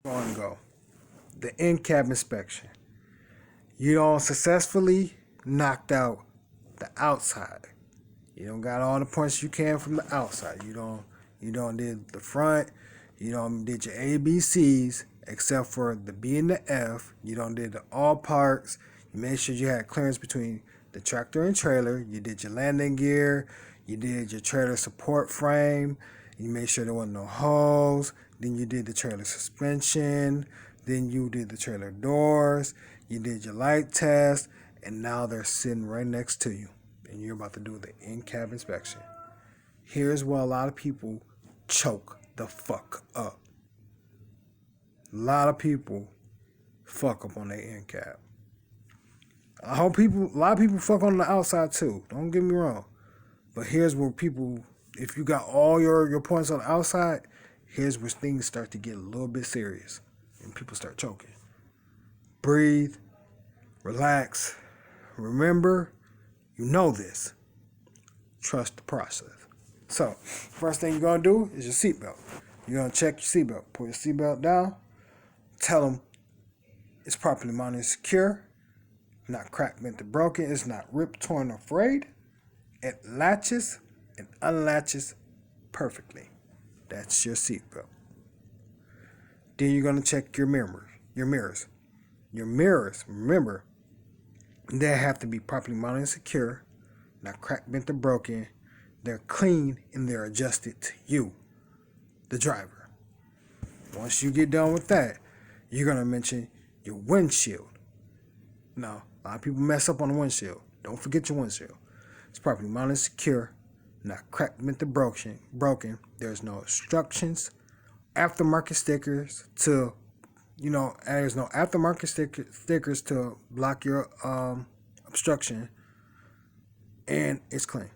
On go. The in-cab inspection. You don't successfully knocked out the outside. You don't got all the points you can from the outside. You don't did the front. You don't did your ABCs except for the B and the F. You don't did the all parts. You made sure you had clearance between the tractor and trailer. You did your landing gear. You did your trailer support frame. You made sure there wasn't no holes. Then you did the trailer suspension. Then you did the trailer doors. You did your light test. And now they're sitting right next to you. And you're about to do the in-cab inspection. Here's where a lot of people choke the fuck up. A lot of people fuck up on their in-cab. A lot of people fuck on the outside too. Don't get me wrong. But here's where people, if you got all your points on the outside, here's where things start to get a little bit serious. And people start choking. Breathe. Relax. Remember, you know this. Trust the process. So, first thing you're going to do is your seatbelt. You're going to check your seatbelt. Pull your seatbelt down. Tell them it's properly mounted and secure. Not cracked, bent, or broken. It's not ripped, torn, or frayed. It latches and unlatches perfectly. That's your seatbelt. Then you're going to check your mirrors. Your mirrors, remember, they have to be properly mounted and secure. Not cracked, bent, or broken. They're clean and they're adjusted to you, the driver. Once you get done with that, you're going to mention your windshield. Now, a lot of people mess up on the windshield. Don't forget your windshield. It's properly mounted and secure, not cracked, bent, or broken. There's no obstructions, aftermarket stickers to, there's no aftermarket stickers to block your obstruction, and it's clean.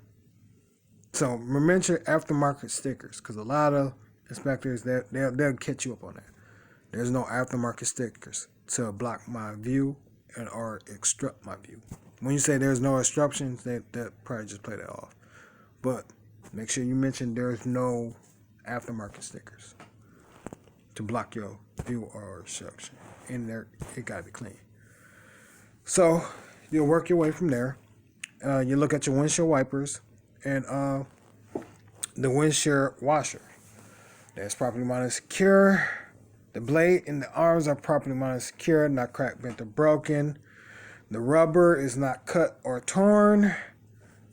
So remember your aftermarket stickers, because a lot of inspectors, they'll catch you up on that. There's no aftermarket stickers to block my view or obstruct my view. When you say there's no obstructions, that probably just play that off. But make sure you mention there's no aftermarket stickers to block your view or obstruction. And there, it gotta be clean. So you'll work your way from there. You look at your windshield wipers and the windshield washer. That's properly mounted and secure. The blade and the arms are properly mounted and secure, not cracked, bent, or broken. The rubber is not cut or torn,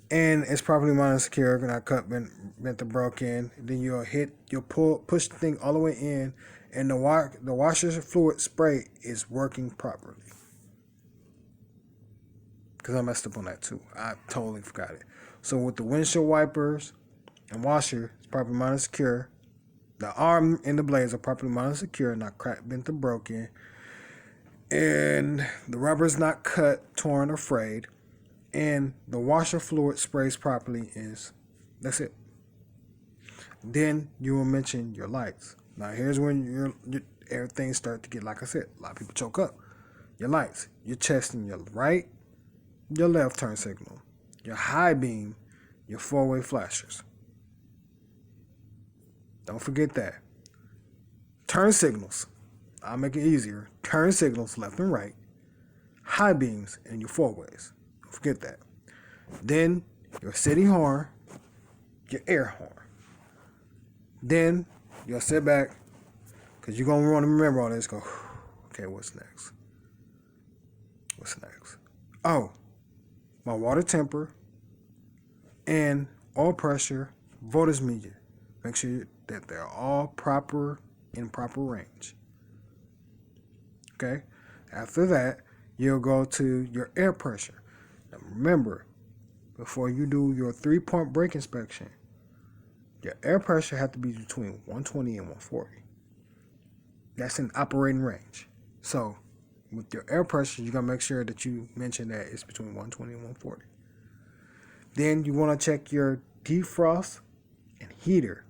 and it's properly mounted and secure, not cut, bent, or broken. Then you'll push the thing all the way in, and the washer fluid spray is working properly. Because I messed up on that too. I totally forgot it. So with the windshield wipers and washer, it's properly mounted and secure. The arm and the blades are properly mounted and secure, not cracked, bent, or broken. And the rubber is not cut, torn, or frayed. And the washer fluid sprays properly that's it. Then you will mention your lights. Now here's when everything starts to get, like I said, a lot of people choke up. Your lights, your chest and your right, your left turn signal, your high beam, your four-way flashers. Don't forget that. Turn signals. I'll make it easier. Turn signals left and right. High beams and your four-ways. Don't forget that. Then your city horn, your air horn. Then you'll sit back, because you're going to want to remember all this. Go, okay, what's next? What's next? Oh, my water temper and oil pressure, voltage meter. Make sure that they're all in proper range. Okay? After that, you'll go to your air pressure. Now remember, before you do your 3-point brake inspection, your air pressure has to be between 120 and 140. That's in operating range. So, with your air pressure, you're going to make sure that you mention that it's between 120 and 140. Then you want to check your defrost and heater,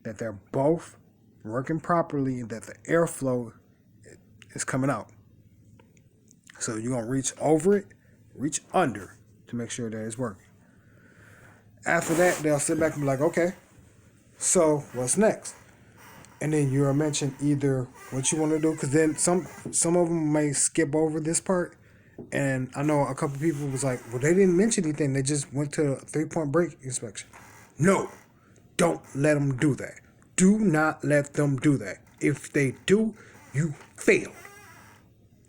that they're both working properly and that the airflow is coming out. So you're going to reach over it, reach under to make sure that it's working. After that, they'll sit back and be like, okay, so what's next? And then you'll mention either what you want to do, because then some of them may skip over this part. And I know a couple people was like, well, they didn't mention anything. They just went to a 3-point brake inspection. No, don't let them do that. Do not let them do that. If they do, you fail.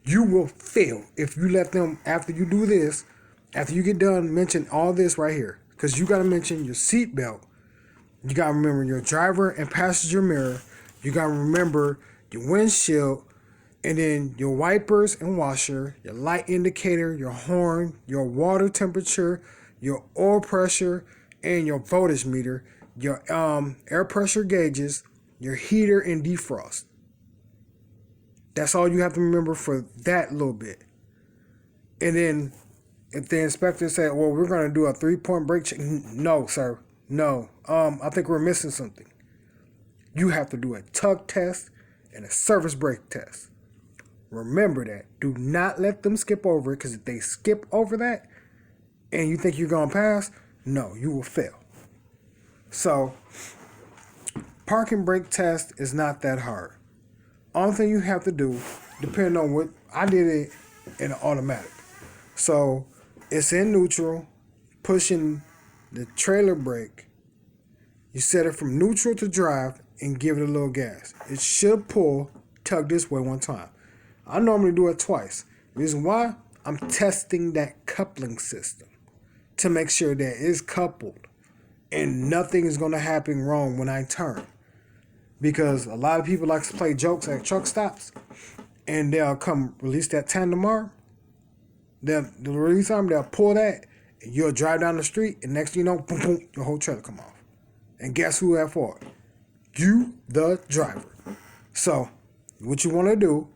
You will fail if you let them, after you do this, after you get done, mention all this right here. Because you got to mention your seatbelt. You got to remember your driver and passenger mirror. You got to remember your windshield, and then your wipers and washer, your light indicator, your horn, your water temperature, your oil pressure, and your voltage meter, your air pressure gauges, your heater and defrost. That's all you have to remember for that little bit. And then if the inspector said, well, we're going to do a 3-point brake check. No, sir. No. I think we're missing something. You have to do a tug test and a service brake test. Remember that. Do not let them skip over it, because if they skip over that and you think you're going to pass, no, you will fail. So, parking brake test is not that hard. Only thing you have to do, depending on what, I did it in an automatic. So, it's in neutral, pushing the trailer brake. You set it from neutral to drive and give it a little gas. It should pull, tug this way one time. I normally do it twice. Reason why? I'm testing that coupling system to make sure that it's coupled and nothing is going to happen wrong when I turn. Because a lot of people like to play jokes at truck stops, and they'll come release that tandem arm. They'll release arm, they'll pull that, and you'll drive down the street, and next thing you know, boom, boom, your whole trailer come off. And guess who that for? You, the driver. So, what you want to do,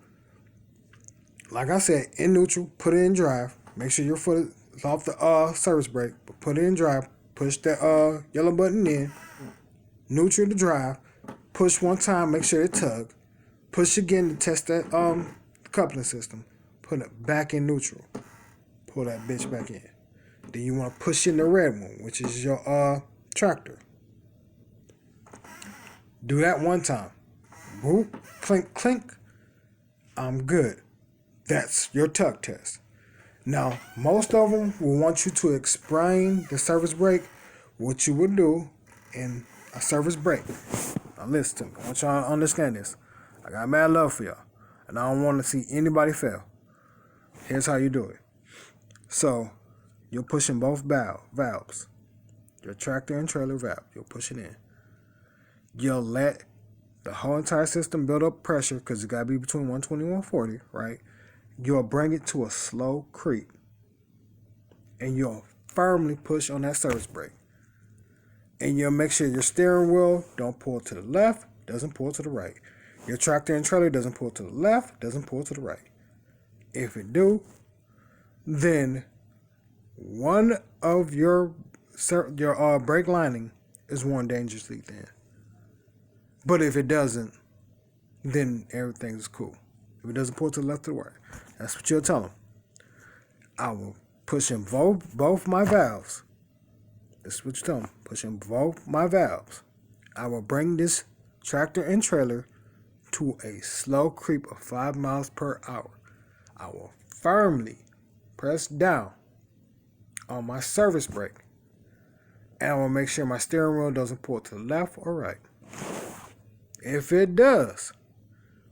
like I said, in neutral, put it in drive. Make sure your foot is off the service brake, but put it in drive. Push that yellow button in. Neutral to drive. Push one time, make sure it tug. Push again to test that coupling system. Put it back in neutral. Pull that bitch back in. Then you want to push in the red one, which is your tractor. Do that one time. Whoop, clink, clink. I'm good. That's your tug test. Now, most of them will want you to explain the service brake, what you would do in a service brake. Now listen to me. I want y'all to understand this. I got mad love for y'all, and I don't want to see anybody fail. Here's how you do it. So, you're pushing both valves. Your tractor and trailer valve. You'll push it in. You'll let the whole entire system build up pressure, because it got to be between 120 and 140, right? You'll bring it to a slow creep, and you'll firmly push on that service brake. And you'll make sure your steering wheel don't pull to the left, doesn't pull to the right. Your tractor and trailer doesn't pull to the left, doesn't pull to the right. If it do, then one of your brake lining is worn dangerously thin. But if it doesn't, then everything's cool. If it doesn't pull to the left or the right, that's what you'll tell them. I will push in both my valves. This is what you tell them. Push in both my valves. I will bring this tractor and trailer to a slow creep of 5 miles per hour. I will firmly press down on my service brake, and I will make sure my steering wheel doesn't pull to the left or right. If it does,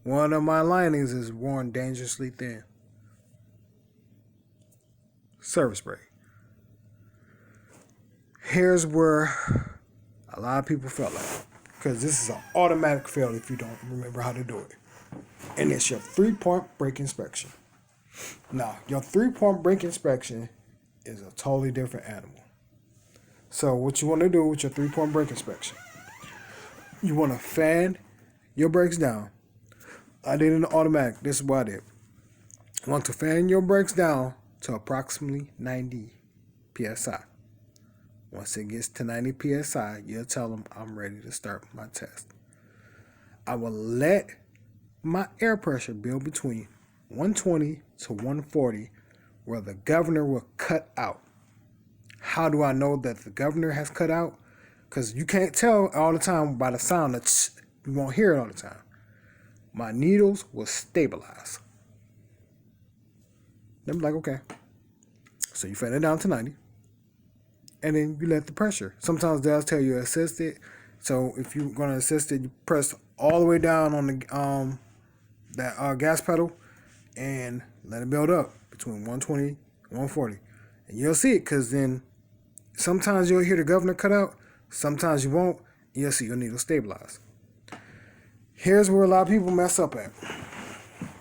one of my linings is worn dangerously thin. Service brake. Here's where a lot of people felt like, because this is an automatic fail if you don't remember how to do it. And it's your 3-point brake inspection. Now, your 3-point brake inspection is a totally different animal. So what you want to do with your 3-point brake inspection, you want to fan your brakes down. I did it in the automatic. This is what I did. You want to fan your brakes down to approximately 90 psi. Once it gets to 90 psi, you'll tell them I'm ready to start my test. I will let my air pressure build between 120 to 140, where the governor will cut out. How do I know that the governor has cut out? Because you can't tell all the time by the sound that You won't hear it all the time. My needles will stabilize. Then be like, okay. So you fan it down to 90. And then you let the pressure. Sometimes they'll tell you assist it. So if you're going to assist it, you press all the way down on the that gas pedal and let it build up between 120 and 140. And you'll see it, because then sometimes you'll hear the governor cut out. Sometimes you won't. And you'll see your needle stabilize. Here's where a lot of people mess up at.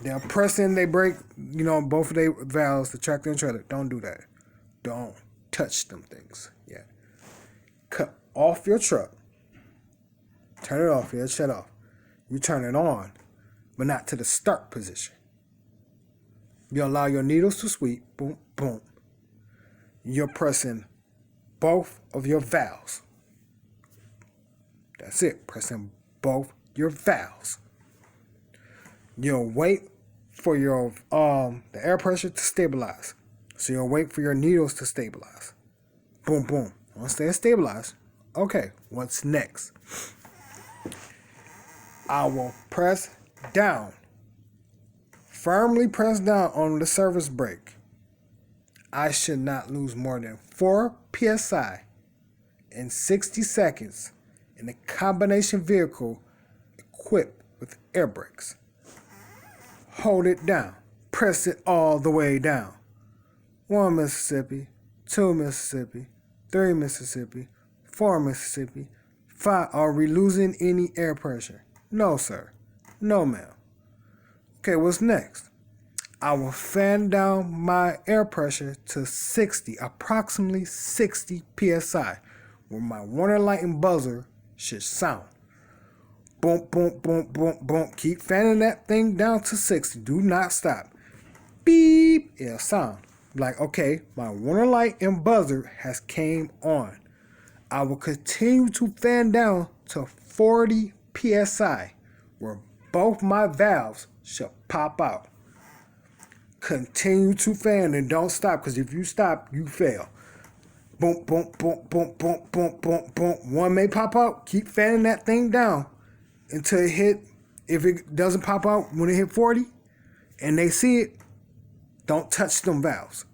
They'll press in, they break, both of their valves, the tractor and trailer. Don't do that. Don't touch them things. Yeah. Cut off your truck. Turn it off. Yeah, shut off. You turn it on, but not to the start position. You allow your needles to sweep. Boom, boom. You're pressing both of your valves. That's it. Pressing both your valves. You'll wait for your the air pressure to stabilize. So you'll wait for your needles to stabilize. Boom, boom. Once they're stabilized, okay, what's next? I will press down. Firmly press down on the service brake. I should not lose more than 4 psi in 60 seconds in a combination vehicle equipped with air brakes. Hold it down. Press it all the way down. 1 Mississippi, 2 Mississippi, 3 Mississippi, 4 Mississippi, 5. Are we losing any air pressure? No, sir. No, ma'am. Okay, what's next? I will fan down my air pressure to 60, approximately 60 psi, where my warning light and buzzer should sound. Boom, boom, boom, boom, boom. Keep fanning that thing down to 60. Do not stop. Beep. It'll sound. Like, okay, my warning light and buzzer has came on. I will continue to fan down to 40 psi, where both my valves should pop out. Continue to fan and don't stop, because if you stop, you fail. Boom, boom, boom, boom, boom, boom, boom, boom. One may pop out. Keep fanning that thing down until it hit. If it doesn't pop out when it hit 40 and they see it, don't touch them valves.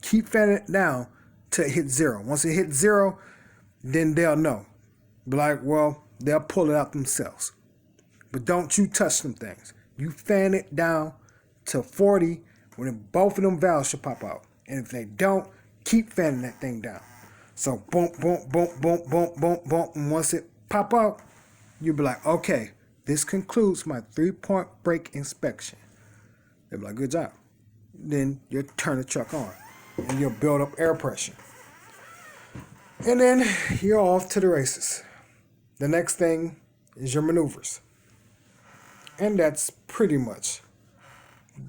Keep fanning it down till it hits 0. Once it hits 0, then they'll know. Be like, well, they'll pull it out themselves. But don't you touch them things. You fan it down to 40 when both of them valves should pop out. And if they don't, keep fanning that thing down. So boom, boom, boom, boom, boom, boom, boom. And once it pop out, you'll be like, okay, this concludes my 3-point brake inspection. They'll be like, good job. Then you'll turn the truck on and you'll build up air pressure. And then you're off to the races. The next thing is your maneuvers. And that's pretty much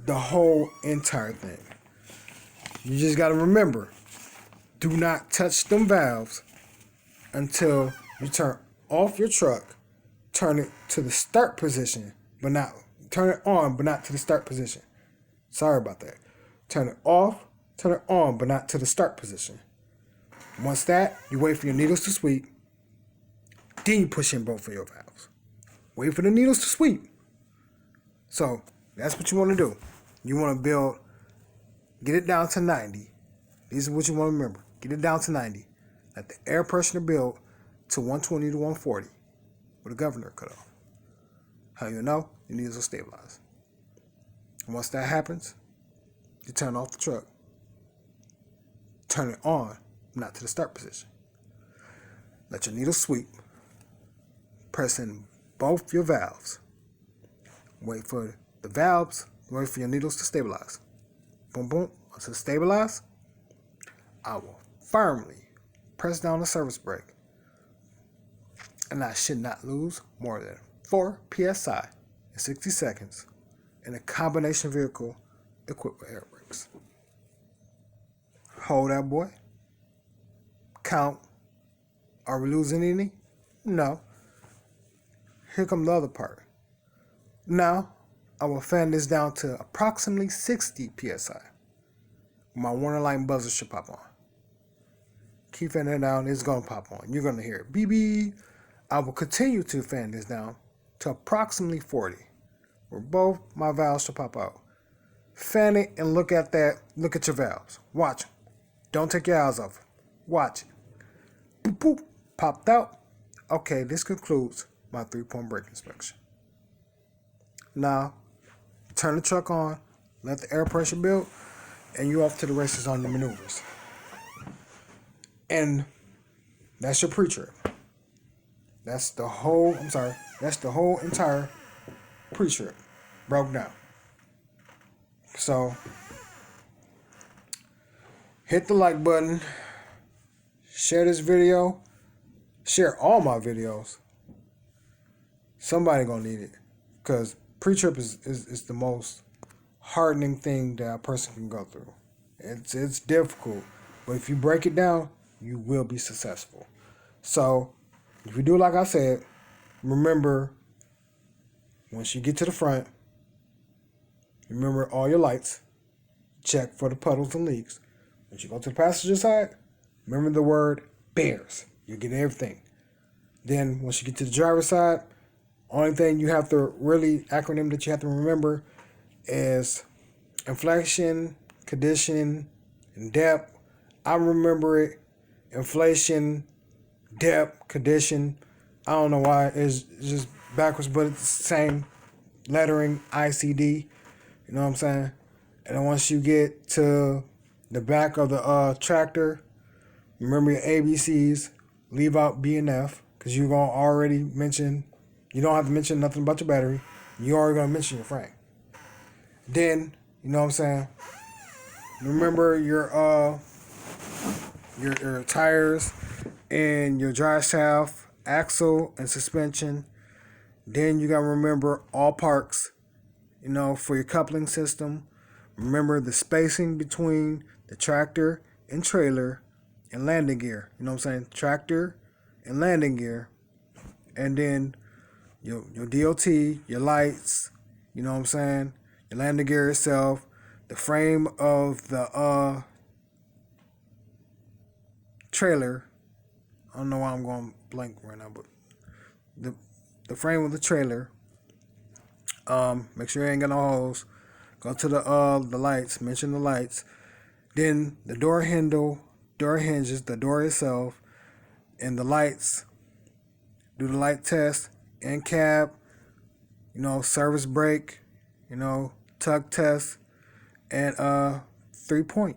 the whole entire thing. You just got to remember, do not touch them valves until you turn off your truck, turn it to the start position, but not turn it on, but not to the start position. Sorry about that. Turn it off, turn it on, but not to the start position. Once that, you wait for your needles to sweep. Then you push in both of your valves. Wait for the needles to sweep. So that's what you want to do. You want to get it down to 90. This is what you want to remember. Get it down to 90. Let the air pressure build to 120 to 140 with a governor cut off. How you know? Your needles will stabilize. And once that happens, you turn off the truck. Turn it on, not to the start position. Let your needles sweep. Press in both your valves. Wait for the valves. Wait for your needles to stabilize. Boom, boom. Once it's stabilized, I will firmly press down the service brake. And I should not lose more than 4 psi in 60 seconds in a combination vehicle equipped with air brakes. Hold that boy. Count. Are we losing any? No. Here comes the other part. Now, I will fan this down to approximately 60 psi. My warning light and buzzer should pop on. Keep fanning it down. It's going to pop on. You're going to hear it. Beep, beep. I will continue to fan this down to approximately 40, where both my valves should pop out. Fan it and look at that. Look at your valves. Watch them. Don't take your eyes off them. Watch it. Boop, boop. Popped out. Okay, this concludes my 3-point brake inspection. Now, turn the truck on, let the air pressure build, and you're off to the races on your maneuvers. And that's your pre-trip. That's the whole entire pre-trip broke down. So, hit the like button, share this video, share all my videos. Somebody gonna need it, because pre-trip is the most hardening thing that a person can go through. It's difficult, but if you break it down, you will be successful. So, if you do like I said, remember, once you get to the front, remember all your lights, check for the puddles and leaks. Once you go to the passenger side, remember the word bears. You get everything. Then once you get to the driver's side, only thing you have to really acronym that you have to remember is inflation, condition, and depth. I remember it. Inflation, depth, condition. I don't know why it's just backwards, but it's the same lettering, ICD. You know what I'm saying? And then once you get to the back of the tractor, remember your ABCs. Leave out B and F, because you're going to already mention, you don't have to mention nothing about your battery. You're already going to mention your frame. Then, you know what I'm saying? Remember your tires and your drive shaft, axle, and suspension. Then you got to remember all parks, for your coupling system. Remember the spacing between the tractor and trailer and landing gear. You know what I'm saying? Tractor and landing gear. And then your DOT, your lights, you know what I'm saying? Your landing gear itself, the frame of the trailer. I don't know why I'm going blank right now, but the frame of the trailer. Make sure you ain't got no holes. Go to the lights, mention the lights. Then the door handle, door hinges, the door itself, and the lights. Do the light test, end cap, service brake, tug test, and 3-point.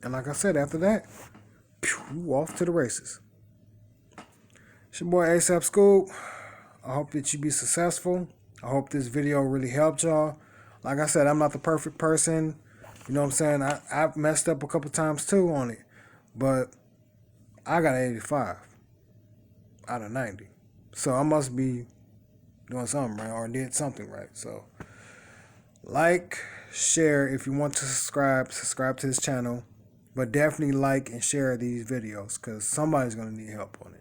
And like I said, after that, off to the races. It's your boy ASAP Scoop. I hope that you be successful. I hope this video really helped y'all. Like I said, I'm not the perfect person. You know what I'm saying? I've messed up a couple times too on it. But I got an 85 out of 90. So I must be doing something right, or did something right. So like, share. If you want to subscribe to this channel. But definitely like and share these videos, because somebody's going to need help on it.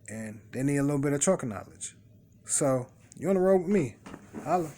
And they need a little bit of trucking knowledge. So, you're on the road with me. Holla.